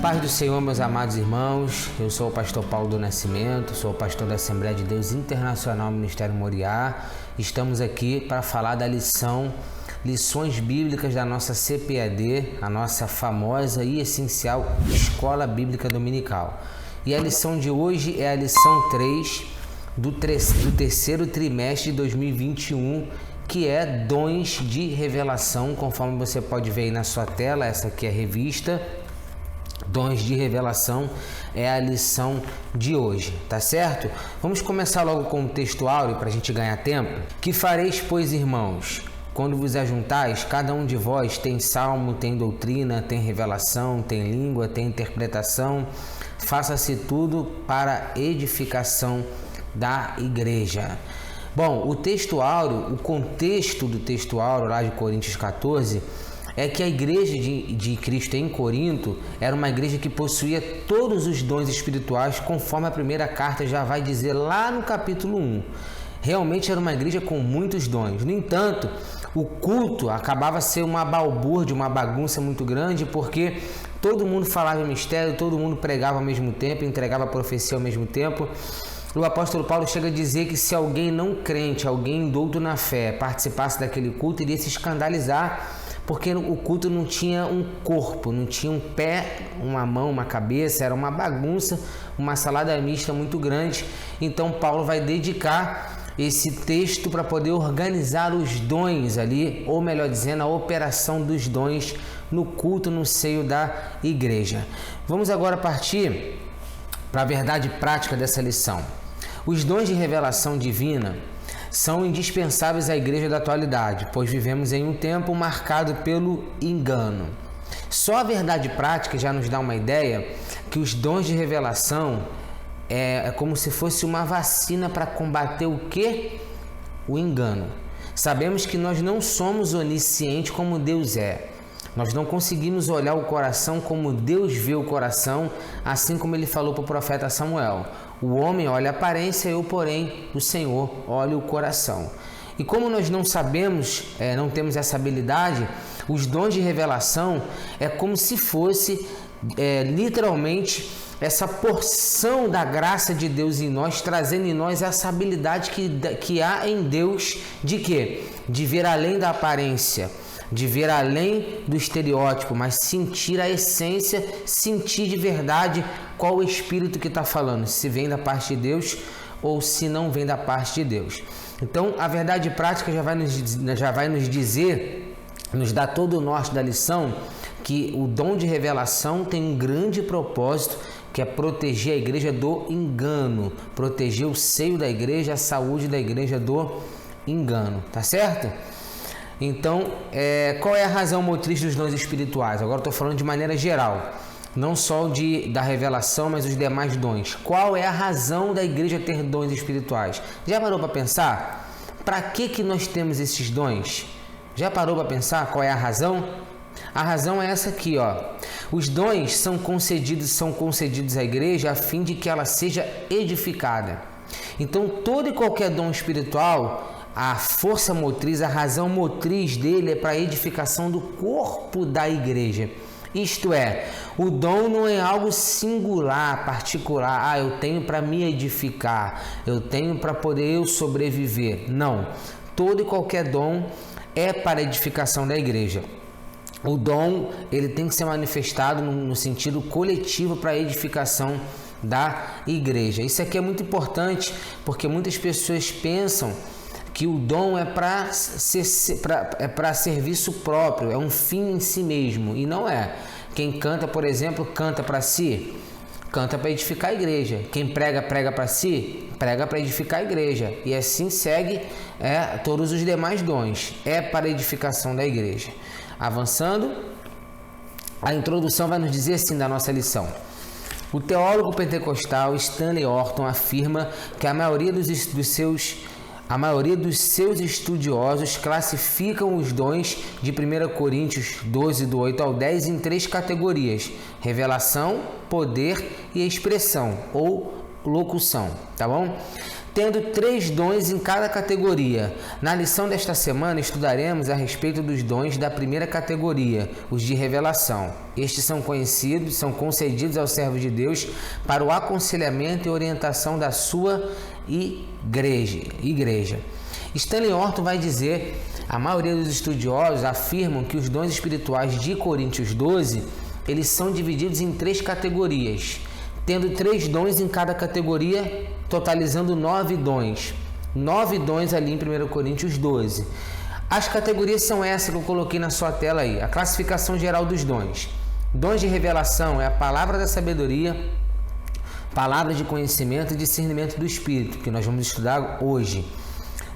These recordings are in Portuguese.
Paz do Senhor, meus amados irmãos, eu sou o pastor Paulo do Nascimento, sou o pastor da Assembleia de Deus Internacional Ministério Moriá. Estamos aqui para falar da lições bíblicas da nossa CPAD, a nossa famosa e essencial Escola Bíblica Dominical. E a lição de hoje é a lição 3 do terceiro trimestre de 2021, que é dons de revelação, conforme você pode ver aí na sua tela. Essa aqui é a revista. Dons de revelação é a lição de hoje, tá certo? Vamos começar logo com o texto áureo para a gente ganhar tempo. Que fareis, pois, irmãos, quando vos ajuntais? Cada um de vós tem salmo, tem doutrina, tem revelação, tem língua, tem interpretação. Faça-se tudo para edificação da igreja. Bom, o texto áureo, o contexto do texto áureo lá de Coríntios 14, é que a igreja de Cristo em Corinto era uma igreja que possuía todos os dons espirituais, conforme a primeira carta já vai dizer lá no capítulo 1. Realmente era uma igreja com muitos dons. No entanto, o culto acabava sendo uma balbúrdia, uma bagunça muito grande, porque todo mundo falava em mistério, todo mundo pregava ao mesmo tempo, entregava a profecia ao mesmo tempo. O apóstolo Paulo chega a dizer que se alguém não crente, alguém douto na fé, participasse daquele culto, iria se escandalizar, porque o culto não tinha um corpo, não tinha um pé, uma mão, uma cabeça, era uma bagunça, uma salada mista muito grande. Então Paulo vai dedicar esse texto para poder organizar os dons ali, ou melhor dizendo, a operação dos dons no culto no seio da igreja. Vamos agora partir para a verdade prática dessa lição. Os dons de revelação divina são indispensáveis à igreja da atualidade, pois vivemos em um tempo marcado pelo engano. Só a verdade prática já nos dá uma ideia que os dons de revelação é como se fosse uma vacina para combater o quê? O engano. Sabemos que nós não somos oniscientes como Deus é. Nós não conseguimos olhar o coração como Deus vê o coração, assim como ele falou para o profeta Samuel. O homem olha a aparência, eu, porém, o Senhor olha o coração. E como nós não sabemos, não temos essa habilidade, os dons de revelação é como se fosse literalmente essa porção da graça de Deus em nós, trazendo em nós essa habilidade que há em Deus de quê? De ver além da aparência, de ver além do estereótipo, mas sentir a essência, sentir de verdade qual o Espírito que está falando, se vem da parte de Deus ou se não vem da parte de Deus. Então, a verdade prática já vai nos dizer, nos dá todo o norte da lição, que o dom de revelação tem um grande propósito, que é proteger a igreja do engano, proteger o seio da igreja, a saúde da igreja do engano, tá certo? Então, qual é a razão motriz dos dons espirituais? Agora estou falando de maneira geral, não só da revelação, mas os demais dons. Qual é a razão da igreja ter dons espirituais? Já parou para pensar? Para que nós temos esses dons? Já parou para pensar qual é a razão? A razão é essa aqui, ó. Os dons são concedidos à igreja a fim de que ela seja edificada. Então, todo e qualquer dom espiritual, a força motriz, a razão motriz dele é para a edificação do corpo da igreja. Isto é, o dom não é algo singular, particular. Eu tenho para me edificar, eu tenho para poder eu sobreviver. Não, todo e qualquer dom é para a edificação da igreja. O dom, ele tem que ser manifestado no sentido coletivo para a edificação da igreja. Isso aqui é muito importante, porque muitas pessoas pensam que o dom é para serviço próprio, é um fim em si mesmo, e não é. Quem canta, por exemplo, canta para si, canta para edificar a igreja. Quem prega, prega para si, prega para edificar a igreja. E assim segue todos os demais dons, é para a edificação da igreja. Avançando, a introdução vai nos dizer assim da nossa lição. O teólogo pentecostal Stanley Orton afirma que a maioria dos seus estudiosos classificam os dons de 1 Coríntios 12, do 8 ao 10, em 3 categorias: revelação, poder e expressão, ou locução, tá bom? tendo 3 dons em cada categoria. Na lição desta semana estudaremos a respeito dos dons da primeira categoria, os de revelação. Estes são concedidos aos servos de Deus para o aconselhamento e orientação da sua igreja. Stanley Horton vai dizer: a maioria dos estudiosos afirmam que os dons espirituais de Coríntios 12, eles são divididos em 3 categorias, tendo 3 dons em cada categoria, totalizando 9 dons. 9 dons ali em 1 Coríntios 12. As categorias são essas que eu coloquei na sua tela aí. A classificação geral dos dons. Dons de revelação é a palavra da sabedoria, palavra de conhecimento e discernimento do Espírito, que nós vamos estudar hoje.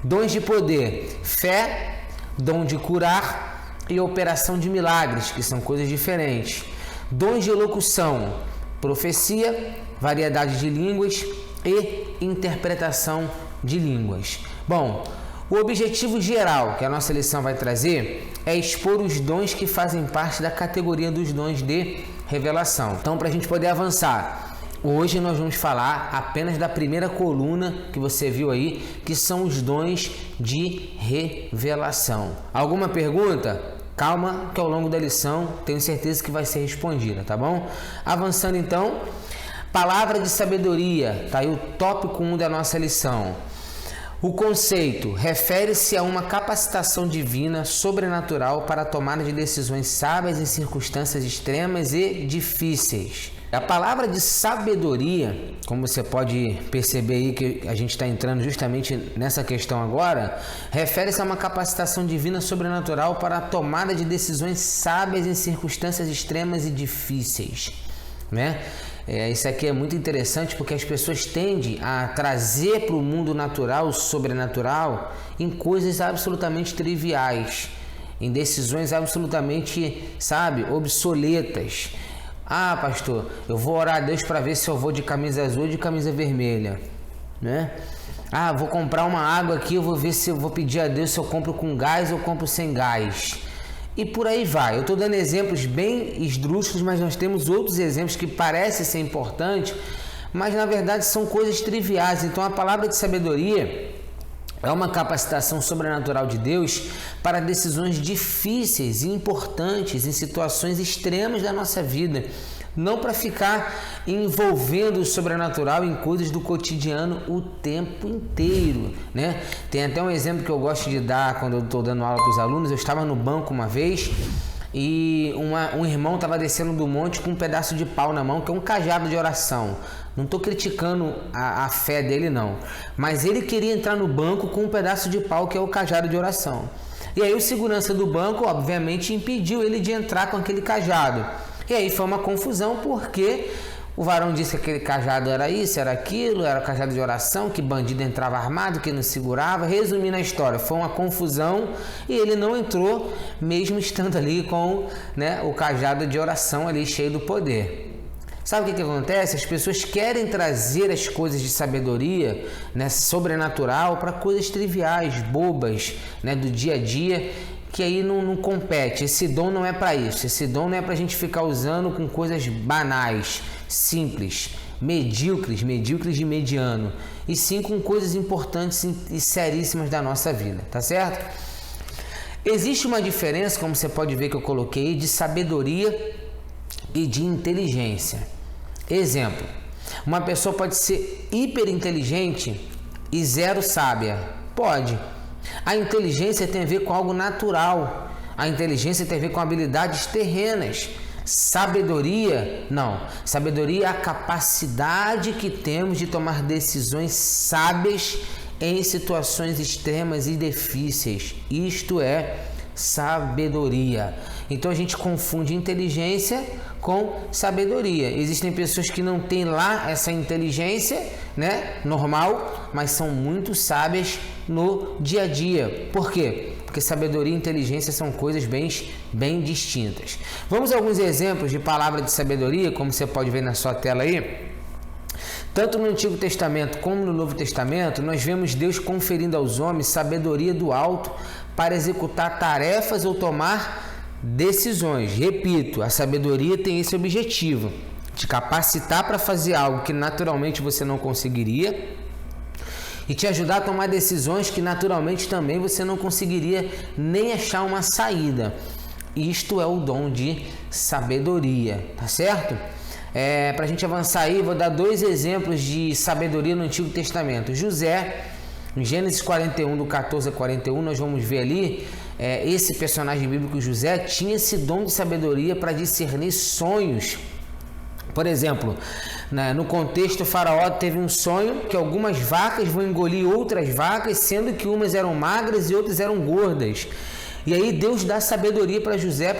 Dons de poder, fé, dom de curar e operação de milagres, que são coisas diferentes. Dons de elocução, profecia, variedade de línguas e interpretação de línguas. Bom, o objetivo geral que a nossa lição vai trazer é expor os dons que fazem parte da categoria dos dons de revelação. Então, para a gente poder avançar, hoje nós vamos falar apenas da primeira coluna que você viu aí, que são os dons de revelação. Alguma pergunta? Calma, que ao longo da lição tenho certeza que vai ser respondida, tá bom? Avançando então, palavra de sabedoria, tá aí o tópico 1 da nossa lição. O conceito refere-se a uma capacitação divina sobrenatural para a tomada de decisões sábias em circunstâncias extremas e difíceis. A palavra de sabedoria, como você pode perceber aí que a gente está entrando justamente nessa questão agora, refere-se a uma capacitação divina sobrenatural para a tomada de decisões sábias em circunstâncias extremas e difíceis, né? Isso aqui é muito interessante porque as pessoas tendem a trazer para o mundo natural, o sobrenatural, em coisas absolutamente triviais, em decisões absolutamente, obsoletas. Ah, pastor, eu vou orar a Deus para ver se eu vou de camisa azul ou de camisa vermelha, né? Ah, vou comprar uma água aqui, eu vou ver se eu vou pedir a Deus se eu compro com gás ou compro sem gás. E por aí vai. Eu estou dando exemplos bem esdrúxulos, mas nós temos outros exemplos que parecem ser importantes, mas na verdade são coisas triviais. Então a palavra de sabedoria é uma capacitação sobrenatural de Deus para decisões difíceis e importantes em situações extremas da nossa vida. Não para ficar envolvendo o sobrenatural em coisas do cotidiano o tempo inteiro, né? Tem até um exemplo que eu gosto de dar quando eu estou dando aula para os alunos. Eu estava no banco uma vez e um irmão estava descendo do monte com um pedaço de pau na mão, que é um cajado de oração. Não estou criticando a fé dele não, mas ele queria entrar no banco com um pedaço de pau, que é o cajado de oração. E aí o segurança do banco, obviamente, impediu ele de entrar com aquele cajado. E aí foi uma confusão, porque o varão disse que aquele cajado era isso, era aquilo, era cajado de oração, que bandido entrava armado, que não segurava. Resumindo a história, foi uma confusão e ele não entrou, mesmo estando ali com, o cajado de oração ali cheio do poder. Sabe o que acontece? As pessoas querem trazer as coisas de sabedoria, sobrenatural, para coisas triviais, bobas, do dia a dia, que aí não compete. Esse dom não é para isso. Esse dom não é para a gente ficar usando com coisas banais, simples, medíocres de mediano, e sim com coisas importantes e seríssimas da nossa vida, tá certo? Existe uma diferença, como você pode ver que eu coloquei, de sabedoria e de inteligência. Exemplo: uma pessoa pode ser hiper inteligente e zero sábia. Pode. A inteligência tem a ver com algo natural. A inteligência tem a ver com habilidades terrenas. Sabedoria, não. Sabedoria é a capacidade que temos de tomar decisões sábias em situações extremas e difíceis. Isto é sabedoria. Então a gente confunde inteligência com sabedoria. Existem pessoas que não têm lá essa inteligência, normal, mas são muito sábias no dia a dia. Por quê? Porque sabedoria e inteligência são coisas bem distintas. Vamos a alguns exemplos de palavra de sabedoria, como você pode ver na sua tela aí. Tanto no Antigo Testamento como no Novo Testamento, nós vemos Deus conferindo aos homens sabedoria do alto para executar tarefas ou tomar decisões. Repito, a sabedoria tem esse objetivo, de capacitar para fazer algo que naturalmente você não conseguiria, e te ajudar a tomar decisões que naturalmente também você não conseguiria nem achar uma saída. Isto é o dom de sabedoria, tá certo? Para a gente avançar aí, vou dar 2 exemplos de sabedoria no Antigo Testamento. José, em Gênesis 41, do 14 a 41, nós vamos ver ali, esse personagem bíblico José tinha esse dom de sabedoria para discernir sonhos. Por exemplo, no contexto, o faraó teve um sonho que algumas vacas vão engolir outras vacas, sendo que umas eram magras e outras eram gordas. E aí Deus dá sabedoria para José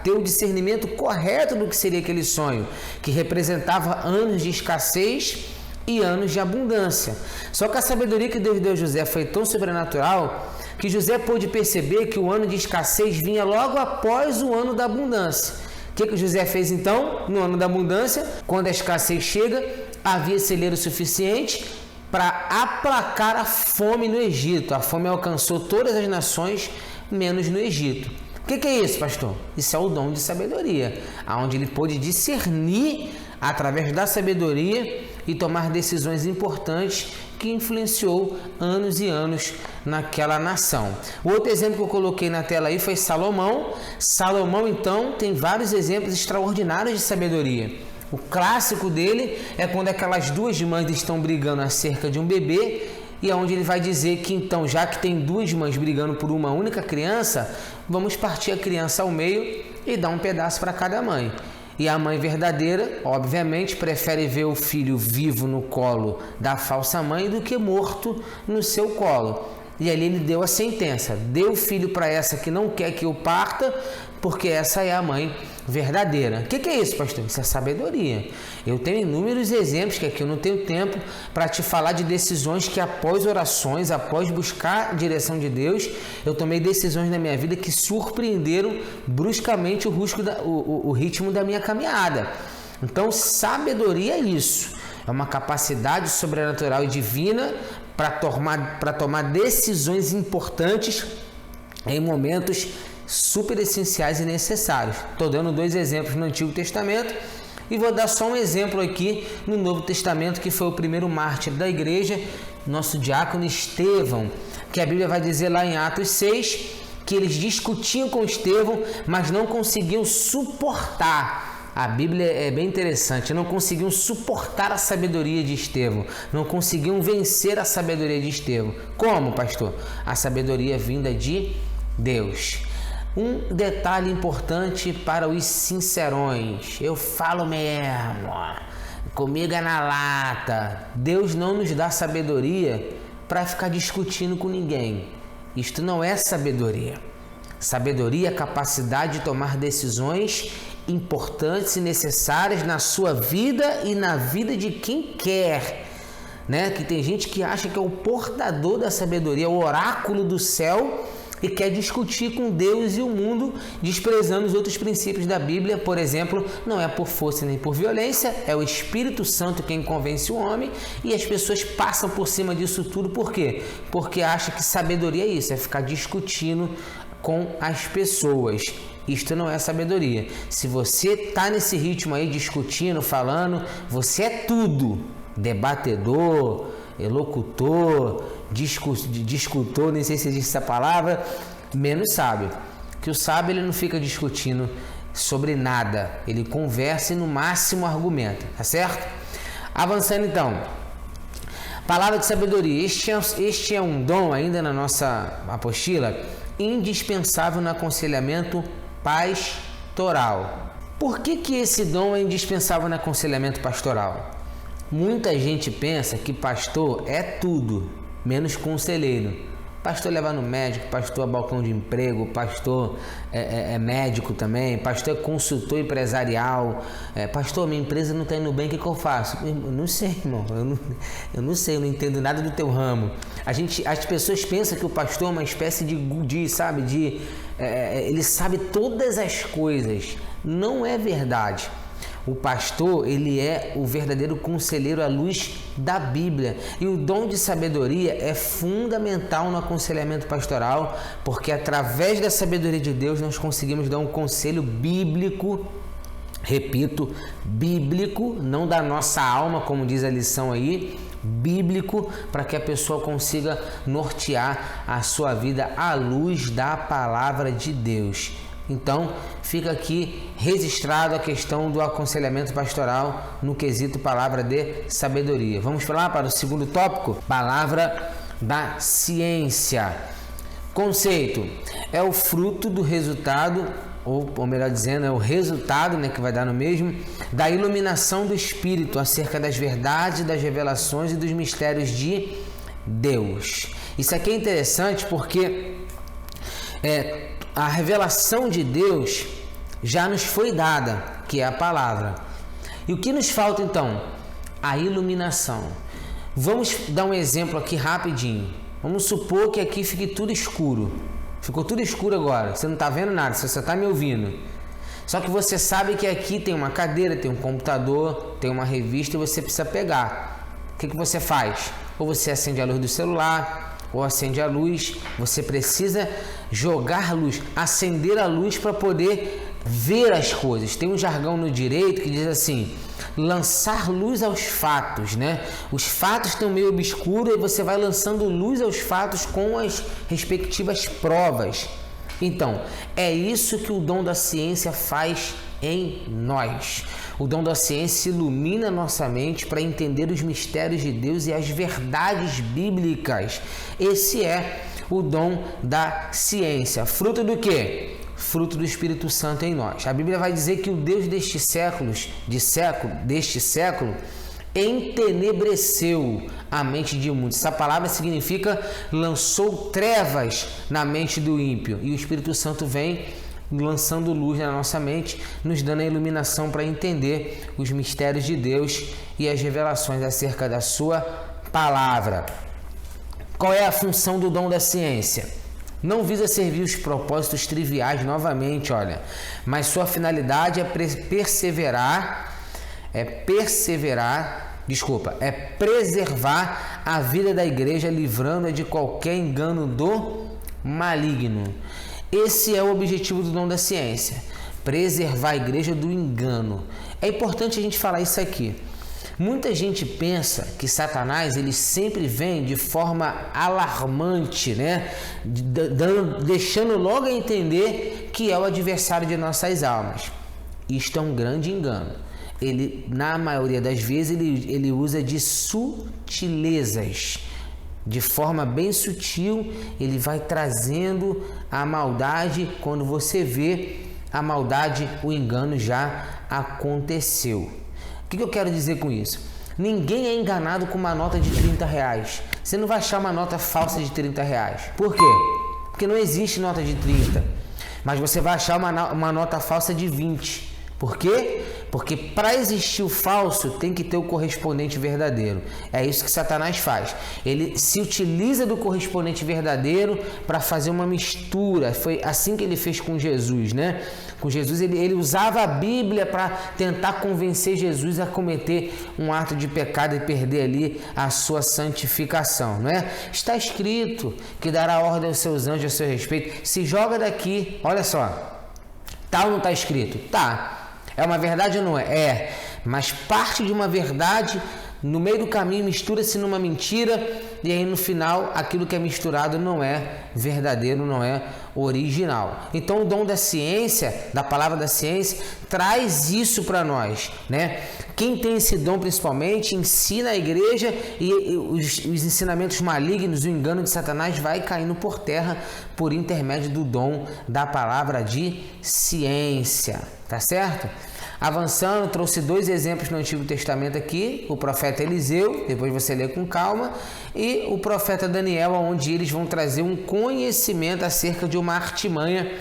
ter o discernimento correto do que seria aquele sonho, que representava anos de escassez e anos de abundância. Só que a sabedoria que Deus deu a José foi tão sobrenatural que José pôde perceber que o ano de escassez vinha logo após o ano da abundância. O que José fez então? No ano da abundância, quando a escassez chega, havia celeiro suficiente para aplacar a fome no Egito. A fome alcançou todas as nações, menos no Egito. O que é isso, pastor? Isso é o dom de sabedoria, onde ele pôde discernir através da sabedoria e tomar decisões importantes que influenciou anos e anos naquela nação. O outro exemplo que eu coloquei na tela aí foi Salomão. Salomão, então, tem vários exemplos extraordinários de sabedoria. O clássico dele é quando aquelas 2 mães estão brigando acerca de um bebê, e onde ele vai dizer que então, já que tem 2 mães brigando por uma única criança, vamos partir a criança ao meio e dar um pedaço para cada mãe. E a mãe verdadeira, obviamente, prefere ver o filho vivo no colo da falsa mãe do que morto no seu colo. E ali ele deu a sentença: dê o filho para essa que não quer que eu parta, porque essa é a mãe verdadeira. O que é isso, pastor? Isso é sabedoria. Eu tenho inúmeros exemplos, que aqui eu não tenho tempo para te falar de decisões que após orações, após buscar a direção de Deus, eu tomei decisões na minha vida que surpreenderam bruscamente o ritmo da minha caminhada. Então, sabedoria é isso. É uma capacidade sobrenatural e divina para tomar decisões importantes em momentos super essenciais e necessários. Estou dando 2 exemplos no Antigo Testamento e vou dar só um exemplo aqui no Novo Testamento, que foi o primeiro mártir da igreja, nosso diácono Estevão, que a Bíblia vai dizer lá em Atos 6 que eles discutiam com Estevão, mas não conseguiam suportar. A Bíblia é bem interessante, não conseguiam suportar a sabedoria de Estevão, não conseguiam vencer a sabedoria de Estevão. Como, pastor? A sabedoria vinda de Deus. Um detalhe importante para os sincerões, eu falo mesmo, comigo é na lata. Deus não nos dá sabedoria para ficar discutindo com ninguém. Isto não é sabedoria. Sabedoria é a capacidade de tomar decisões importantes e necessárias na sua vida e na vida de quem quer, né? Que tem gente que acha que é o portador da sabedoria, o oráculo do céu, e quer discutir com Deus e o mundo, desprezando os outros princípios da Bíblia. Por exemplo, não é por força nem por violência, é o Espírito Santo quem convence o homem, e as pessoas passam por cima disso tudo. Por quê? Porque acham que sabedoria é isso, é ficar discutindo com as pessoas. Isto não é sabedoria. Se você está nesse ritmo aí, discutindo, falando, você é tudo: debatedor, elocutor, discutor, nem sei se existe essa palavra, menos sábio. Que o sábio, ele não fica discutindo sobre nada, ele conversa e no máximo argumenta, tá certo? Avançando então, palavra de sabedoria. Este é um dom, ainda na nossa apostila, indispensável no aconselhamento pastoral. Por que esse dom é indispensável no aconselhamento pastoral? Muita gente pensa que pastor é tudo, menos conselheiro. Pastor leva no médico, pastor é balcão de emprego, pastor é médico também, pastor é consultor empresarial, pastor, minha empresa não está indo bem, o que eu faço? Eu não sei, irmão, eu não sei, eu não entendo nada do teu ramo. As pessoas pensam que o pastor é uma espécie ele sabe todas as coisas. Não é verdade. O pastor, ele é o verdadeiro conselheiro à luz da Bíblia. E o dom de sabedoria é fundamental no aconselhamento pastoral, porque através da sabedoria de Deus nós conseguimos dar um conselho bíblico, repito, bíblico, não da nossa alma, como diz a lição aí, bíblico para que a pessoa consiga nortear a sua vida à luz da palavra de Deus. Então, fica aqui registrado a questão do aconselhamento pastoral no quesito palavra de sabedoria. Vamos falar para o segundo tópico? Palavra da ciência. Conceito: é o fruto do resultado, ou melhor dizendo, é o resultado, que vai dar no mesmo, da iluminação do Espírito acerca das verdades, das revelações e dos mistérios de Deus. Isso aqui é interessante porque a revelação de Deus já nos foi dada, que é a palavra. E o que nos falta então? A iluminação. Vamos dar um exemplo aqui rapidinho. Vamos supor que aqui fique tudo escuro. Ficou tudo escuro agora, você não está vendo nada, você só está me ouvindo. Só que você sabe que aqui tem uma cadeira, tem um computador, tem uma revista e você precisa pegar. O que você faz? Ou você acende a luz do celular, ou acende a luz. Você precisa jogar luz, acender a luz para poder ver as coisas. Tem um jargão no direito que diz assim: lançar luz aos fatos, Os fatos estão meio obscuros e você vai lançando luz aos fatos com as respectivas provas. Então, é isso que o dom da ciência faz em nós. O dom da ciência ilumina nossa mente para entender os mistérios de Deus e as verdades bíblicas. Esse é o dom da ciência. Fruto do quê? Fruto do Espírito Santo em nós. A Bíblia vai dizer que o Deus deste século entenebreceu a mente de muitos. Essa palavra significa lançou trevas na mente do ímpio. E o Espírito Santo vem lançando luz na nossa mente, nos dando a iluminação para entender os mistérios de Deus e as revelações acerca da sua palavra. Qual é a função do dom da ciência? Não visa servir os propósitos triviais novamente, mas sua finalidade é preservar a vida da igreja, livrando-a de qualquer engano do maligno. Esse é o objetivo do dom da ciência, preservar a igreja do engano. É importante a gente falar isso aqui. Muita gente pensa que Satanás ele sempre vem de forma alarmante, deixando logo a entender que é o adversário de nossas almas. Isto é um grande engano. Ele, na maioria das vezes, ele usa de sutilezas. De forma bem sutil, ele vai trazendo a maldade. Quando você vê a maldade, o engano já aconteceu. O que eu quero dizer com isso? Ninguém é enganado com uma nota de R$30. Você não vai achar uma nota falsa de R$30. Por quê? Porque não existe nota de 30. Mas você vai achar uma nota falsa de 20. Por quê? Porque para existir o falso tem que ter o correspondente verdadeiro. É isso que Satanás faz. Ele se utiliza do correspondente verdadeiro para fazer uma mistura. Foi assim que ele fez com Jesus, Com Jesus ele usava a Bíblia para tentar convencer Jesus a cometer um ato de pecado e perder ali a sua santificação, Está escrito que dará ordem aos seus anjos a seu respeito. Se joga daqui, olha só. Tá ou não está escrito? Tá. É uma verdade ou não é? É, mas parte de uma verdade, no meio do caminho mistura-se numa mentira, e aí no final aquilo que é misturado não é verdadeiro, não é original. Então o dom da ciência, da palavra da ciência, traz isso para nós, Quem tem esse dom principalmente ensina a igreja e os ensinamentos malignos, o engano de Satanás vai caindo por terra por intermédio do dom da palavra de ciência, tá certo? Avançando, trouxe 2 exemplos no Antigo Testamento aqui, o profeta Eliseu, depois você lê com calma, e o profeta Daniel, onde eles vão trazer um conhecimento acerca de uma artimanha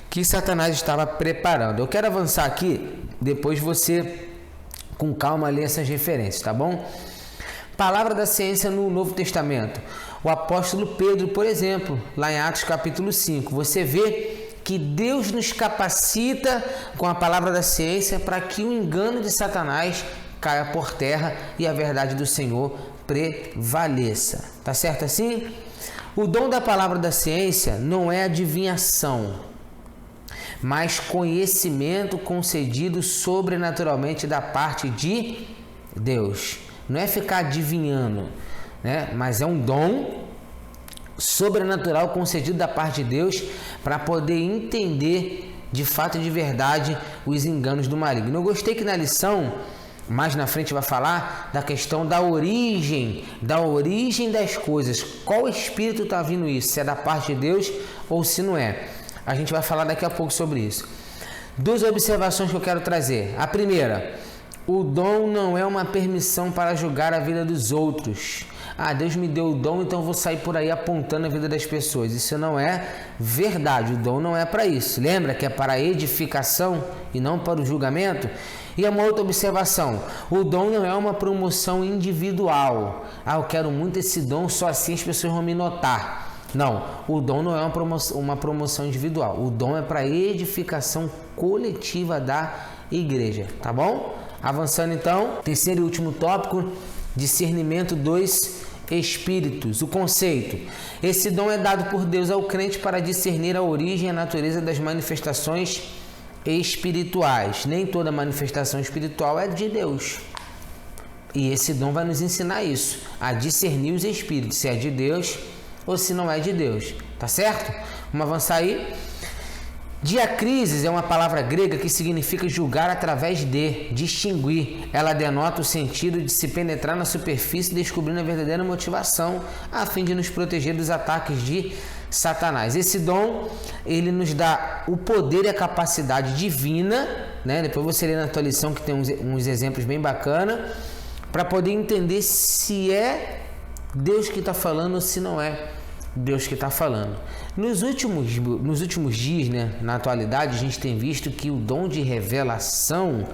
que Satanás estava preparando. Eu quero avançar aqui, depois você com calma lê essas referências, tá bom? Palavra da ciência no Novo Testamento. O apóstolo Pedro, por exemplo, lá em Atos capítulo 5, você vê que Deus nos capacita com a palavra da ciência para que o engano de Satanás caia por terra e a verdade do Senhor prevaleça. Tá certo assim? O dom da palavra da ciência não é adivinhação, mas conhecimento concedido sobrenaturalmente da parte de Deus. não é ficar adivinhando, né? Mas é um dom sobrenatural concedido da parte de Deus para poder entender de fato e de verdade os enganos do maligno. Eu gostei que na lição, mais na frente vai falar da questão da origem das coisas. Qual espírito está vindo isso? Se é da parte de Deus ou se não é. A gente vai falar daqui a pouco sobre isso. Duas observações que eu quero trazer. A primeira, o dom não é uma permissão para julgar a vida dos outros. Deus me deu o dom, então eu vou sair por aí apontando a vida das pessoas. Isso não é verdade, o dom não é para isso. Lembra que é para a edificação e não para o julgamento? E uma outra observação, o dom não é uma promoção individual. Eu quero muito esse dom, só assim as pessoas vão me notar. Não, o dom não é uma promoção individual. O dom é para a edificação coletiva da igreja, tá bom? Avançando então, terceiro e último tópico, discernimento dos espíritos. O conceito: esse dom é dado por Deus ao crente para discernir a origem e a natureza das manifestações espirituais. Nem toda manifestação espiritual é de Deus. E esse dom vai nos ensinar isso, a discernir os espíritos, se é de Deus ou se não é de Deus. Tá certo? Vamos avançar aí. Diacrises é uma palavra grega que significa julgar através de, distinguir. Ela denota o sentido de se penetrar na superfície, descobrindo a verdadeira motivação, a fim de nos proteger dos ataques de Satanás. Esse dom, ele nos dá o poder e a capacidade divina, né? Depois você lê na tua lição que tem uns exemplos bem bacanas, para poder entender se é Deus que está falando ou se não é Deus que está falando. Nos últimos dias, né, na atualidade, a gente tem visto que o dom de revelação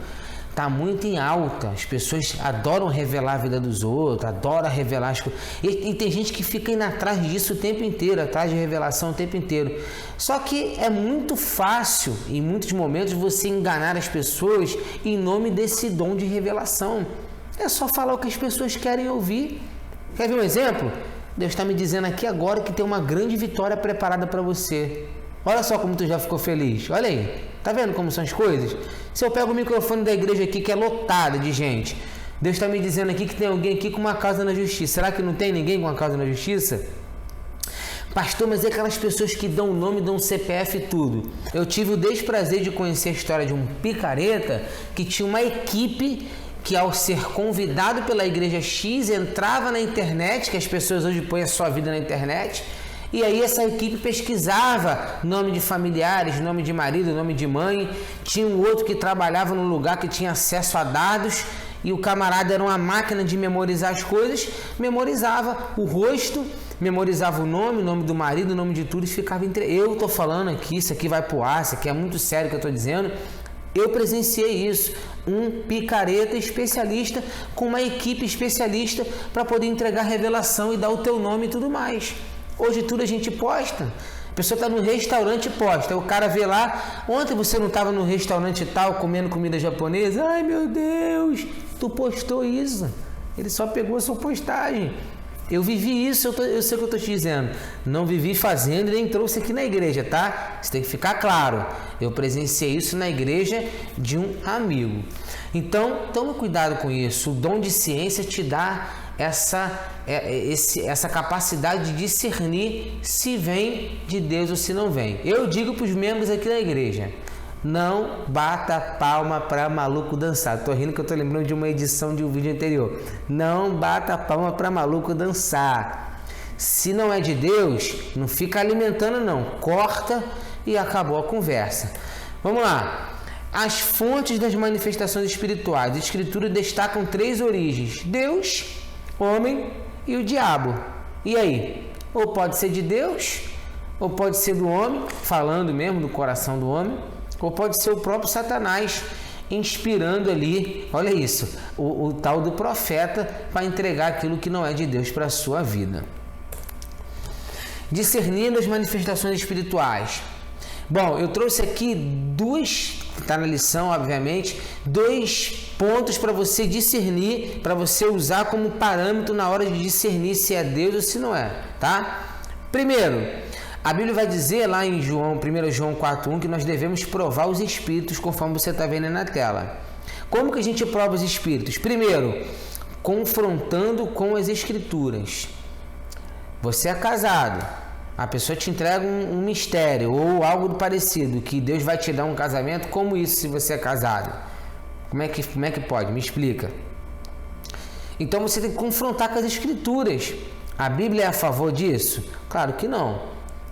está muito em alta. As pessoas adoram revelar a vida dos outros, adoram revelar as coisas. E tem gente que fica indo atrás disso o tempo inteiro, atrás de revelação o tempo inteiro. Só que é muito fácil, em muitos momentos, você enganar as pessoas em nome desse dom de revelação. É só falar o que as pessoas querem ouvir. Quer ver um exemplo? Deus está me dizendo aqui agora que tem uma grande vitória preparada para você. Olha só como tu já ficou feliz. Olha aí. Tá vendo como são as coisas? Se eu pego o microfone da igreja aqui que é lotada de gente, Deus está me dizendo aqui que tem alguém aqui com uma causa na justiça. Será que não tem ninguém com uma causa na justiça? Pastor, mas é aquelas pessoas que dão o nome, dão CPF e tudo. Eu tive o desprazer de conhecer a história de um picareta que tinha uma equipe que, ao ser convidado pela igreja X, entrava na internet, que as pessoas hoje põem a sua vida na internet, e aí essa equipe pesquisava nome de familiares, nome de marido, nome de mãe. Tinha um outro que trabalhava num lugar que tinha acesso a dados, e o camarada era uma máquina de memorizar as coisas, memorizava o rosto, memorizava o nome do marido, o nome de tudo, e ficava entre... Eu tô falando aqui, isso aqui vai pro ar, isso aqui é muito sério o que eu tô dizendo. Eu presenciei isso, um picareta especialista com uma equipe especialista para poder entregar revelação e dar o teu nome e tudo mais. Hoje tudo a gente posta. A pessoa está no restaurante e posta. O cara vê lá, ontem você não estava no restaurante tal comendo comida japonesa? Ai meu Deus, tu postou isso. Ele só pegou a sua postagem. Eu vivi isso, eu sei o que eu estou te dizendo. Não vivi fazendo e nem trouxe aqui na igreja, tá? Isso tem que ficar claro. Eu presenciei isso na igreja de um amigo. Então, tome cuidado com isso. O dom de ciência te dá essa capacidade de discernir se vem de Deus ou se não vem. Eu digo para os membros aqui da igreja: não bata palma para maluco dançar. Tô rindo que eu tô lembrando de uma edição de um vídeo anterior. Não bata palma para maluco dançar. Se não é de Deus, não fica alimentando não. Corta e acabou a conversa. Vamos lá. As fontes das manifestações espirituais. As escrituras destacam 3 origens: Deus, homem e o diabo. E aí? Ou pode ser de Deus, ou pode ser do homem, falando mesmo do coração do homem, ou pode ser o próprio Satanás inspirando ali, olha isso, o tal do profeta para entregar aquilo que não é de Deus para a sua vida. Discernindo as manifestações espirituais. Bom, eu trouxe aqui está na lição, obviamente, 2 pontos para você discernir, para você usar como parâmetro na hora de discernir se é Deus ou se não é, tá? Primeiro, a Bíblia vai dizer lá em 1 João 4:1 que nós devemos provar os espíritos, conforme você está vendo aí na tela. Como que a gente prova os espíritos? Primeiro, confrontando com as Escrituras. Você é casado, a pessoa te entrega um mistério ou algo parecido, que Deus vai te dar um casamento, como isso se você é casado? Como é que pode? Me explica. Então você tem que confrontar com as Escrituras. A Bíblia é a favor disso? Claro que não.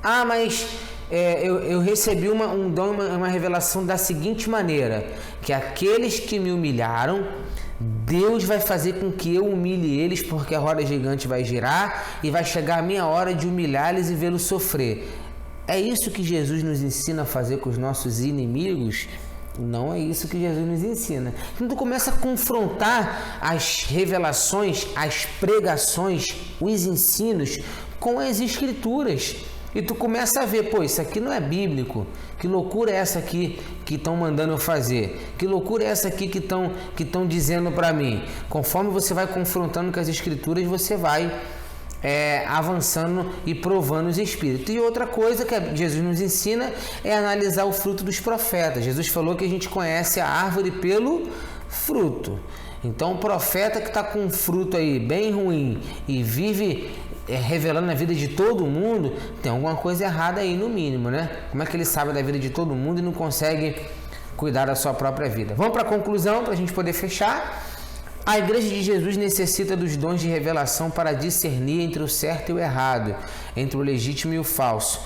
Ah, mas eu recebi um dom, uma revelação da seguinte maneira, que aqueles que me humilharam, Deus vai fazer com que eu humilhe eles, porque a roda gigante vai girar e vai chegar a minha hora de humilhá-los e vê-los sofrer. É isso que Jesus nos ensina a fazer com os nossos inimigos? Não é isso que Jesus nos ensina. Então tu começa a confrontar as revelações, as pregações, os ensinos com as Escrituras. E tu começa a ver, pô, isso aqui não é bíblico. Que loucura é essa aqui que estão mandando eu fazer? Que loucura é essa aqui que estão dizendo para mim? Conforme você vai confrontando com as Escrituras, você vai avançando e provando os Espíritos. E outra coisa que Jesus nos ensina é analisar o fruto dos profetas. Jesus falou que a gente conhece a árvore pelo fruto. Então o profeta que está com um fruto aí bem ruim e vive revelando a vida de todo mundo, tem alguma coisa errada aí no mínimo, né? Como é que ele sabe da vida de todo mundo e não consegue cuidar da sua própria vida? Vamos para a conclusão, para a gente poder fechar. A Igreja de Jesus necessita dos dons de revelação para discernir entre o certo e o errado, entre o legítimo e o falso.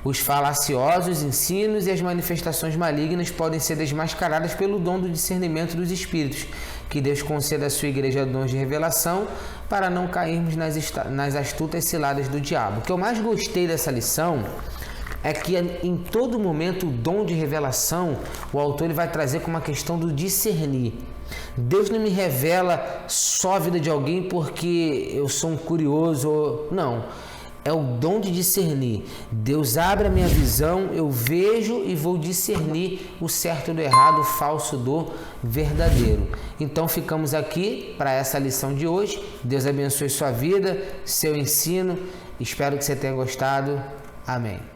Os falaciosos ensinos e as manifestações malignas podem ser desmascaradas pelo dom do discernimento dos Espíritos. Que Deus conceda à sua Igreja dons de revelação para não cairmos nas astutas ciladas do diabo. O que eu mais gostei dessa lição é que em todo momento o dom de revelação, o autor ele vai trazer como uma questão do discernir. Deus não me revela só a vida de alguém porque eu sou um curioso, não. É o dom de discernir. Deus abre a minha visão, eu vejo e vou discernir o certo do errado, o falso do verdadeiro. Então ficamos aqui para essa lição de hoje. Deus abençoe sua vida, seu ensino. Espero que você tenha gostado. Amém.